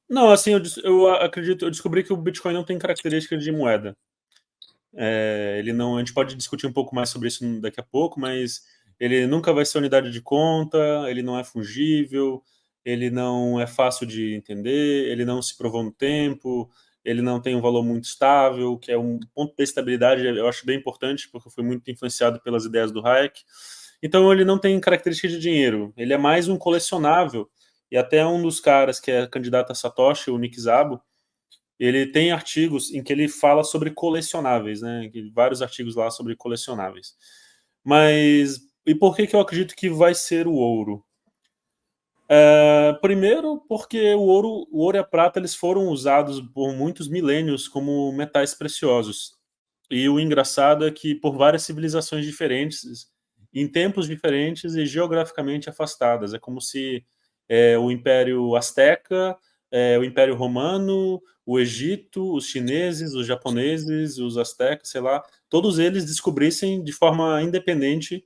Não, assim, eu acredito, eu descobri que o Bitcoin não tem características de moeda. Ele não, a gente pode discutir um pouco mais sobre isso daqui a pouco, mas ele nunca vai ser unidade de conta, ele não é fungível, ele não é fácil de entender, ele não se provou no tempo, ele não tem um valor muito estável, que é um ponto de estabilidade, eu acho bem importante, porque eu fui muito influenciado pelas ideias do Hayek. Então ele não tem característica de dinheiro, ele é mais um colecionável, e até um dos caras que é candidato a Satoshi, o Nick Szabo, ele tem artigos em que ele fala sobre colecionáveis, né? Vários artigos lá sobre colecionáveis. Mas e por que eu acredito que vai ser o ouro? Primeiro, porque o ouro e a prata eles foram usados por muitos milênios como metais preciosos. E o engraçado é que por várias civilizações diferentes, em tempos diferentes e geograficamente afastadas. É como se o Império Azteca, o Império Romano, o Egito, os chineses, os japoneses, os astecas, sei lá, todos eles descobrissem de forma independente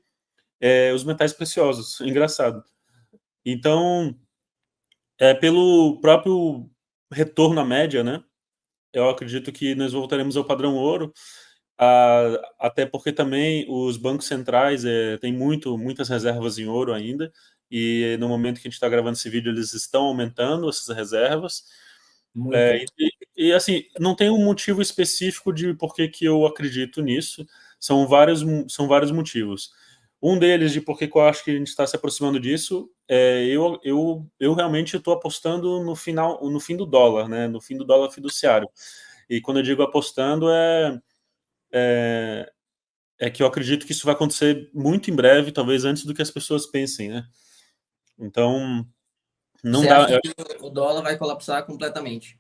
os metais preciosos. Engraçado. Então, pelo próprio retorno à média, né? Eu acredito que nós voltaremos ao padrão ouro, até porque também os bancos centrais têm muitas reservas em ouro ainda, e no momento que a gente está gravando esse vídeo, eles estão aumentando essas reservas. Muito. Assim, não tem um motivo específico de por que que eu acredito nisso, são vários motivos. Um deles de por que que eu acho que a gente está se aproximando disso eu realmente estou apostando no fim do dólar, né? No fim do dólar fiduciário. E quando eu digo apostando é, é que eu acredito que isso vai acontecer muito em breve, talvez antes do que as pessoas pensem, né? Então, não Você dá. acha que o dólar vai colapsar completamente?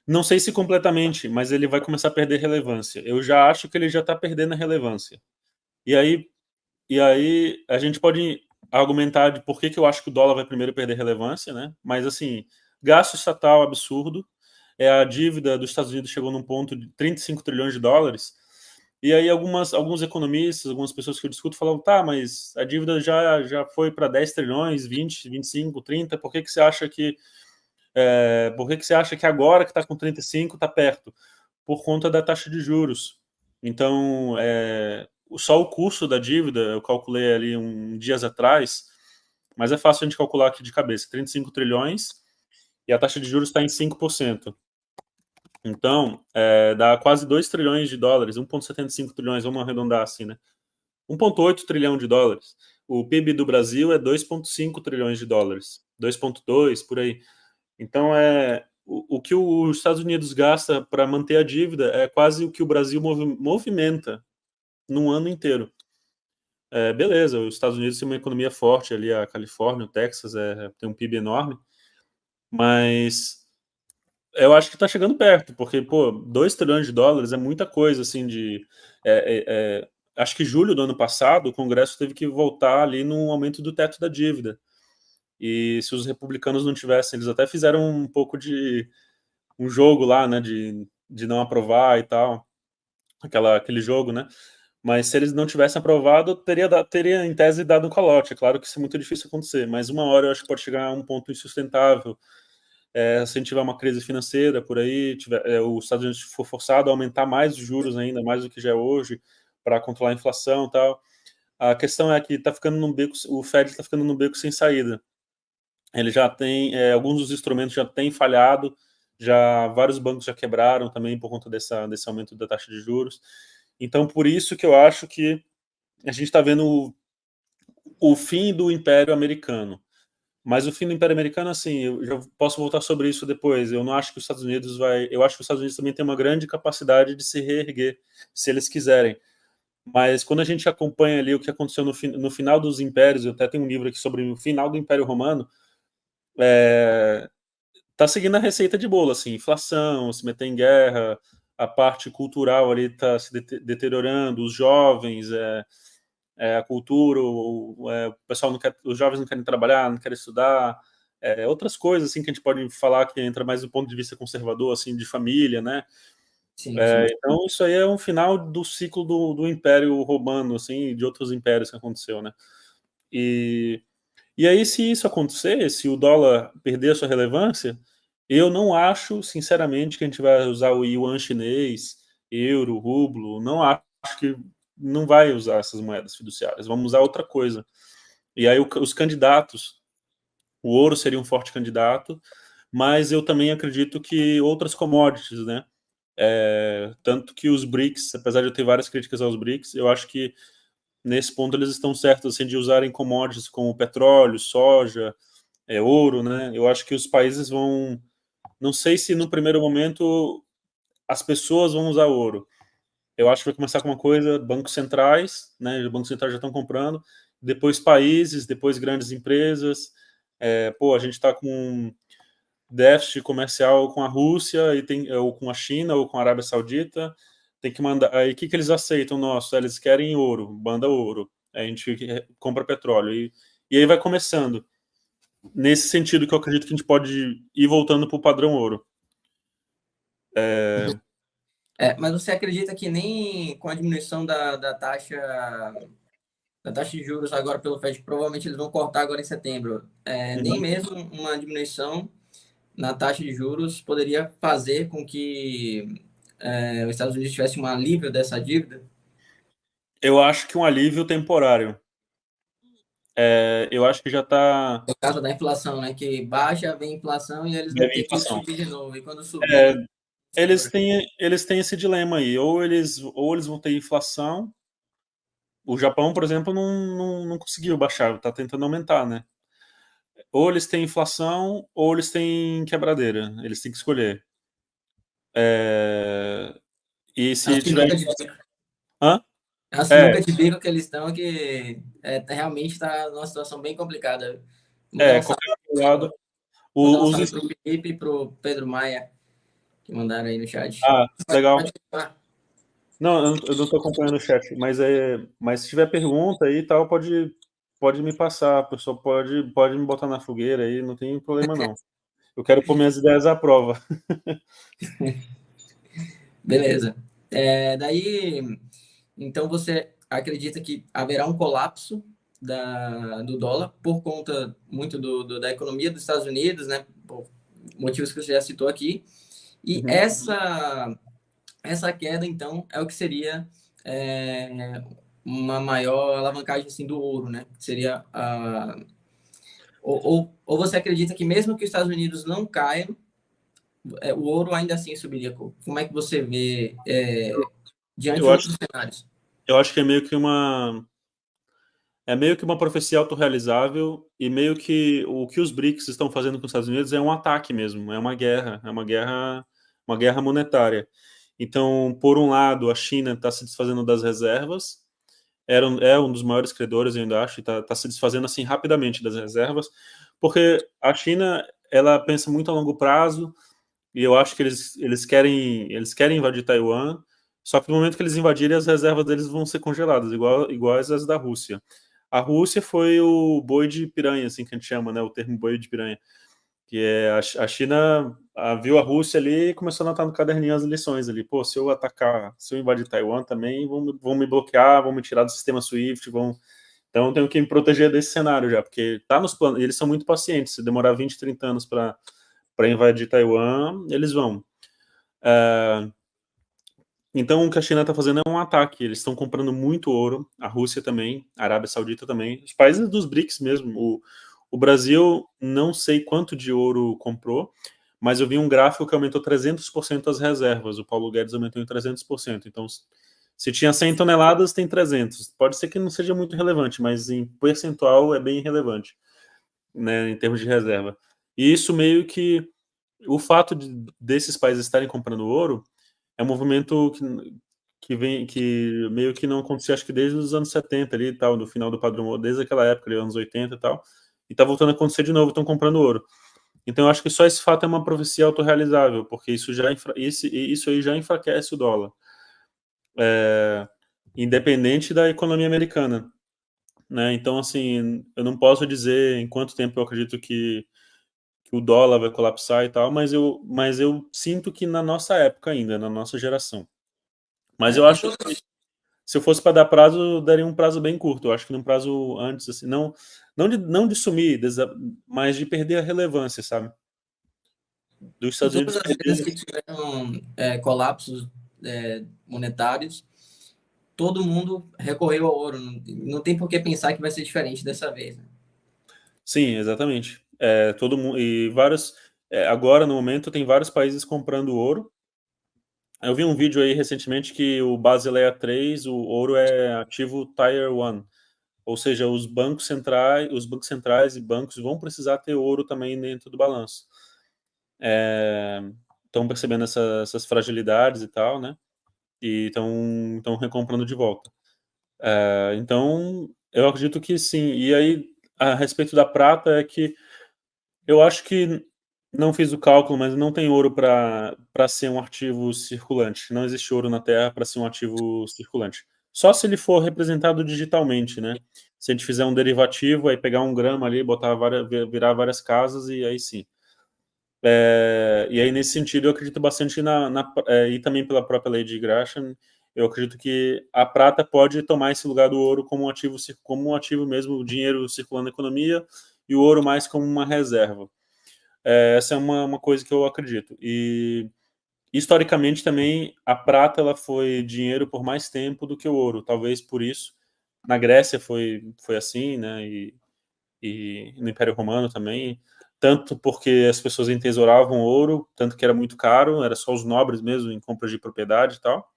Não sei se completamente, mas ele vai começar a perder relevância. Eu já acho que ele já está perdendo a relevância. E aí, e aí a gente pode argumentar de por que, que eu acho que o dólar vai primeiro perder relevância, né? Mas assim, gasto estatal absurdo, a dívida dos Estados Unidos chegou num ponto de 35 trilhões de dólares. E aí alguns economistas, algumas pessoas que eu discuto falam, tá, mas a dívida já foi para 10 trilhões, 20, 25, 30, por que você acha que agora que está com 35 está perto? Por conta da taxa de juros. Então, só o custo da dívida, eu calculei ali dias atrás, mas é fácil a gente calcular aqui de cabeça, 35 trilhões e a taxa de juros está em 5%. Então, dá quase 2 trilhões de dólares, 1,75 trilhões, vamos arredondar assim, né? 1,8 trilhão de dólares. O PIB do Brasil é 2,5 trilhões de dólares, 2,2 por aí. Então, o que os Estados Unidos gasta para manter a dívida é quase o que o Brasil movimenta num ano inteiro. Beleza, os Estados Unidos têm uma economia forte ali, a Califórnia, o Texas tem um PIB enorme, mas eu acho que está chegando perto, porque, pô, 2 trilhões de dólares é muita coisa, assim, acho que julho do ano passado, o Congresso teve que voltar ali no aumento do teto da dívida. E se os republicanos não tivessem, eles até fizeram um pouco de um jogo lá, né, de não aprovar e tal, aquele jogo, né? Mas se eles não tivessem aprovado, teria em tese dado um calote. É claro que isso é muito difícil acontecer, mas uma hora eu acho que pode chegar a um ponto insustentável. Se a gente tiver uma crise financeira por aí, os Estados Unidos for forçado a aumentar mais os juros ainda, mais do que já é hoje, para controlar a inflação e tal. A questão é que tá ficando num beco, o Fed está ficando num beco sem saída. Ele já tem, alguns dos instrumentos já têm falhado, já vários bancos já quebraram também por conta desse aumento da taxa de juros. Então, por isso que eu acho que a gente está vendo o fim do Império Americano. Mas o fim do Império Americano, assim, eu já posso voltar sobre isso depois. Eu não acho que os Estados Unidos vai. Eu acho que os Estados Unidos também tem uma grande capacidade de se reerguer, se eles quiserem. Mas quando a gente acompanha ali o que aconteceu no final dos impérios, eu até tenho um livro aqui sobre o final do Império Romano, tá seguindo a receita de bolo, assim, inflação, se meter em guerra, a parte cultural ali tá se deteriorando, os jovens, a cultura, o pessoal não quer, os jovens não querem trabalhar, não querem estudar, outras coisas assim que a gente pode falar que entra mais do ponto de vista conservador, assim, de família, né? Sim, sim. Então isso aí é um final do ciclo do Império Romano, assim, e de outros impérios que aconteceu, né? E, e aí se isso acontecer, se o dólar perder a sua relevância, Eu não acho, sinceramente, que a gente vai usar o yuan chinês, euro, rublo. Não acho que não vai usar essas moedas fiduciárias. Vamos usar outra coisa. E aí os candidatos, o ouro seria um forte candidato, mas eu também acredito que outras commodities, né? Tanto que os BRICS, apesar de eu ter várias críticas aos BRICS, eu acho que nesse ponto eles estão certos assim, de usarem commodities como petróleo, soja, ouro, né? Eu acho que os países vão. Não sei se no primeiro momento as pessoas vão usar ouro. Eu acho que vai começar com uma coisa, bancos centrais, né? Os bancos centrais já estão comprando, depois países, depois grandes empresas. A gente está com déficit comercial com a Rússia e ou com a China ou com a Arábia Saudita. Tem que mandar. Aí o que eles aceitam? Nossa, eles querem ouro, manda ouro. Aí a gente compra petróleo. E aí vai começando. Nesse sentido que eu acredito que a gente pode ir voltando para o padrão ouro. Mas você acredita que nem com a diminuição da taxa de juros agora pelo FED, que provavelmente eles vão cortar agora em setembro, nem Uhum. mesmo uma diminuição na taxa de juros poderia fazer com que os Estados Unidos tivesse um alívio dessa dívida? Eu acho que um alívio temporário. Eu acho que já está. Por causa da inflação, né? Que baixa, vem inflação e eles vão Deve ter que inflação. subir de novo. E quando É, subir, eles segura. têm esse dilema aí. Ou eles vão ter inflação. O Japão, por exemplo, não conseguiu baixar, está tentando aumentar, né? Ou eles têm inflação, ou eles têm quebradeira. Eles têm que escolher. E A se tiver. sinuca de bico. Hã? A É, sinuca de bico que eles estão, que realmente está numa situação bem complicada. Mandar um salve qualquer pro, lado. mandar um Os, salve pro Felipe e pro Pedro Maia, que mandaram aí no chat. legal. Pode continuar. Não, eu não estou acompanhando o chat, mas se tiver pergunta aí e tal, pode me passar. A pessoa pode me botar na fogueira aí, não tem problema não. Eu quero pôr minhas ideias à prova. Beleza. Daí, então você acredita que haverá um colapso do dólar por conta muito da economia dos Estados Unidos, né? Por motivos que você já citou aqui. E Uhum. essa queda, então, é o que seria uma maior alavancagem assim, do ouro, né? Que seria ou você acredita que mesmo que os Estados Unidos não caiam, o ouro ainda assim subiria? Como é que você vê diante Eu de acho, outros cenários? eu acho que é meio que uma profecia autorrealizável e meio que o que os BRICS estão fazendo com os Estados Unidos é um ataque mesmo, é uma guerra monetária. Então, por um lado, a China está se desfazendo das reservas, é um dos maiores credores, eu ainda acho, e está se desfazendo assim rapidamente das reservas, porque a China ela pensa muito a longo prazo e eu acho que eles querem invadir Taiwan, só que no momento que eles invadirem, as reservas deles vão ser congeladas, iguais às da Rússia. A Rússia foi o boi de piranha, assim que a gente chama, né? O termo boi de piranha. Que é a China viu a Rússia ali e começou a anotar no caderninho as lições ali. Pô, se eu invadir Taiwan também, vão me bloquear, vão me tirar do sistema SWIFT, Então eu tenho que me proteger desse cenário já, porque tá nos planos, eles são muito pacientes, se demorar 20, 30 anos para invadir Taiwan, eles vão. Então, o que a China está fazendo é um ataque. Eles estão comprando muito ouro, a Rússia também, a Arábia Saudita também, os países dos BRICS mesmo. O Brasil, não sei quanto de ouro comprou, mas eu vi um gráfico que aumentou 300% as reservas. O Paulo Guedes aumentou em 300%. Então, se tinha 100 toneladas, tem 300. Pode ser que não seja muito relevante, mas em percentual é bem relevante, né, em termos de reserva. E isso meio que o fato desses países estarem comprando ouro é um movimento que meio que não acontecia, acho que desde os anos 70 ali e tal, do final do padrão ouro, desde aquela época, ali, anos 80 e tal, e tá voltando a acontecer de novo, estão comprando ouro. Então eu acho que só esse fato é uma profecia autorrealizável, porque isso aí já enfraquece o dólar, é, independente da economia americana, né? Então, assim, eu não posso dizer em quanto tempo eu acredito que o dólar vai colapsar e tal, mas eu sinto que na nossa época ainda, na nossa geração. Mas eu É, acho que se eu fosse para dar prazo, eu daria um prazo bem curto. Eu acho que num prazo antes, assim, não de sumir, mas de perder a relevância, sabe? dos Em Estados todas Unidos as vezes perder. que tiveram colapsos monetários, todo mundo recorreu ao ouro. Não, não tem por que pensar que vai ser diferente dessa vez, né? Sim, exatamente. Todo mundo e vários agora no momento tem vários países comprando ouro. Eu vi um vídeo aí recentemente que o Basileia 3, o ouro é ativo Tier 1, ou seja, os bancos centrais e bancos vão precisar ter ouro também dentro do balanço. Estão percebendo essas fragilidades e tal, né? E estão recomprando de volta. Então, eu acredito que sim. E aí, a respeito da prata, é que eu acho que não fiz o cálculo, mas não tem ouro para ser um ativo circulante. Não existe ouro na Terra para ser um ativo circulante. Só se ele for representado digitalmente, né? Se a gente fizer um derivativo, aí pegar um grama ali, virar várias casas, e aí sim. E aí, nesse sentido, eu acredito bastante e também pela própria lei de Gresham, eu acredito que a prata pode tomar esse lugar do ouro como um ativo mesmo, o dinheiro circulando na economia, e o ouro mais como uma reserva. Essa é uma coisa que eu acredito. E historicamente também a prata ela foi dinheiro por mais tempo do que o ouro. Talvez por isso na Grécia foi assim, né? E no Império Romano também. Tanto porque as pessoas entesouravam ouro, tanto que era muito caro, era só os nobres mesmo em compras de propriedade e tal.